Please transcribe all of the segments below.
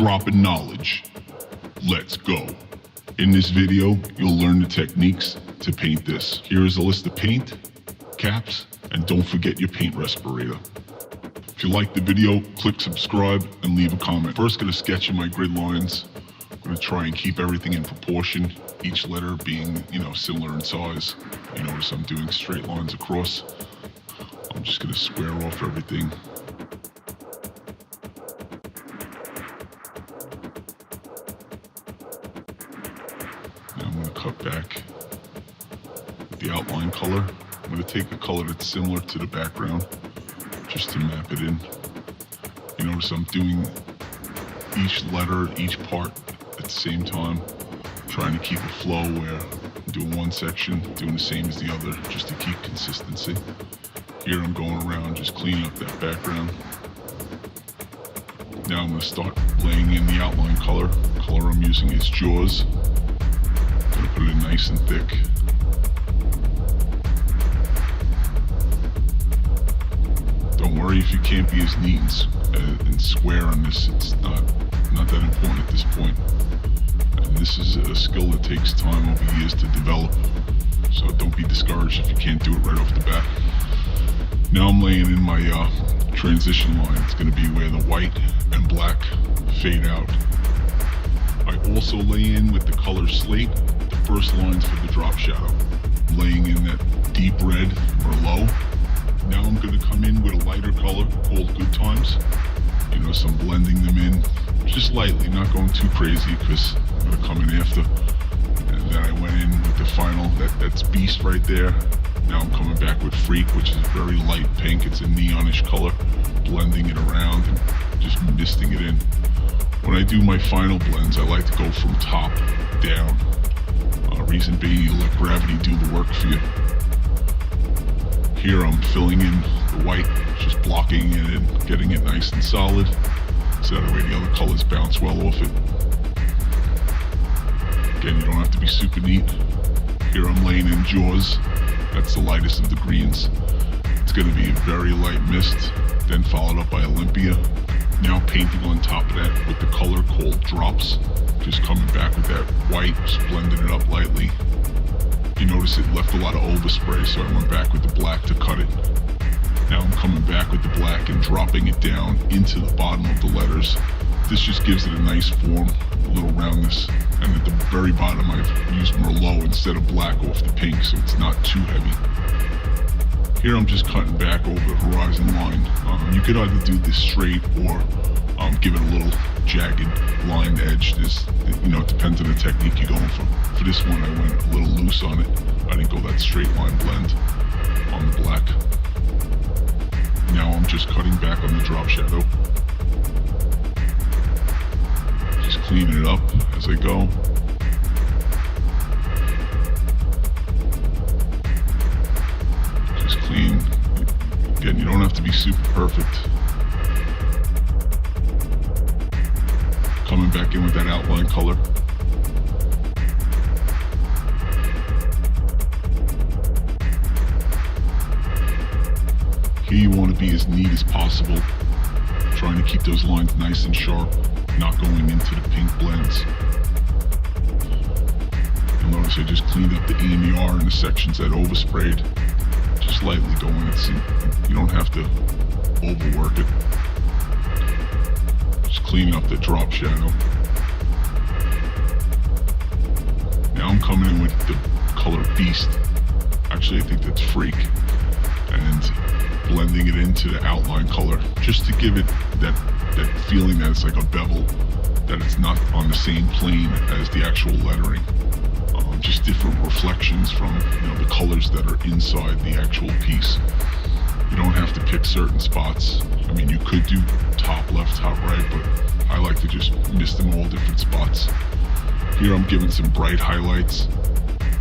dropping knowledge. Let's go. In this video, you'll learn the techniques to paint this. Here is a list of paint, caps, and don't forget your paint respirator. If you like the video, click subscribe and leave a comment. First, gonna sketch in my grid lines. I'm gonna try and keep everything in proportion, each letter being, similar in size. You notice I'm doing straight lines across. I'm just gonna square off everything. Now I'm gonna cut back with the outline color. I'm gonna take a color that's similar to the background just to map it in. You notice I'm doing each letter, each part at the same time, trying to keep a flow where I'm doing one section, doing the same as the other, just to keep consistency. Here I'm going around just cleaning up that background. Now I'm going to start laying in the outline color. The color I'm using is Jaws. I'm going to put it in nice and thick. Don't worry if you can't be as neat and square on this. It's not that important at this point. And this is a skill that takes time over years to develop. So don't be discouraged if you can't do it right off the bat. Now I'm laying in my transition line. It's going to be where the white and black fade out. I also lay in with the color slate the first lines for the drop shadow. I'm laying in that deep red or low. Now I'm going to come in with a lighter color called Good Times. So I'm blending them in just lightly, not going too crazy because I'm going to come in after. And then I went in with the final, that's Beast right there. Now I'm coming back with Freak, which is a very light pink. It's a neonish color, blending it around and just misting it in. When I do my final blends, I like to go from top down. Reason being, you let gravity do the work for you. Here I'm filling in the white, just blocking it and getting it nice and solid, so that way the other colors bounce well off it. Again, you don't have to be super neat. Here I'm laying in Jaws. That's the lightest of the greens. It's going to be a very light mist, then followed up by Olympia. Now painting on top of that with the color called Drops. Just coming back with that white, just blending it up lightly. You notice it left a lot of overspray, so I went back with the black to cut it. Now I'm coming back with the black and dropping it down into the bottom of the letters. This just gives it a nice form, a little roundness. And at the very bottom I've used Merlot instead of black off the pink, so it's not too heavy. Here I'm just cutting back over the horizon line. You could either do this straight or give it a little jagged lined edge. It depends on the technique you're going for. For this one I went a little loose on it. I didn't go that straight line blend on the black. Now I'm just cutting back on the drop shadow. Just cleaning it up as I go. Just clean. Again, you don't have to be super perfect. Coming back in with that outline color. Here you want to be as neat as possible, trying to keep those lines nice and sharp, not going into the pink blends. You'll notice I just cleaned up the E and the R in the sections that oversprayed. Just lightly going in. You don't have to overwork it. Just cleaning up the drop shadow. Now I'm coming in with the color Beast. Actually, I think that's Freak. And blending it into the outline color, just to give it that feeling that it's like a bevel, that it's not on the same plane as the actual lettering. Just different reflections from the colors that are inside the actual piece. You don't have to pick certain spots. I mean, you could do top left, top right, but I like to just mist them all different spots. Here I'm giving some bright highlights.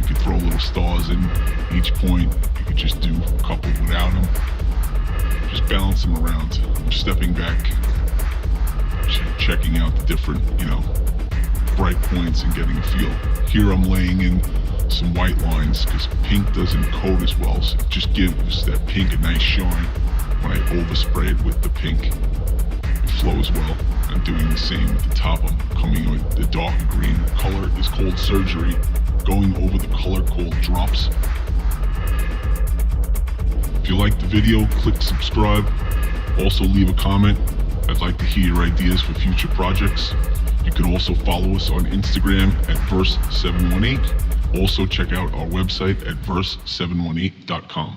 You could throw little stars in each point. You could just do a couple without them. Just balance them around. I'm stepping back, checking out the different, bright points and getting a feel. Here I'm laying in some white lines because pink doesn't coat as well, so it just gives that pink a nice shine when I overspray it with the pink. It flow as well. I'm doing the same at the top. I'm coming with the darker green. The color is called Surgery. Going over the color called Drops. If you liked the video, click subscribe. Also leave a comment. I'd like to hear your ideas for future projects. You can also follow us on Instagram at verse718. Also check out our website at verse718.com.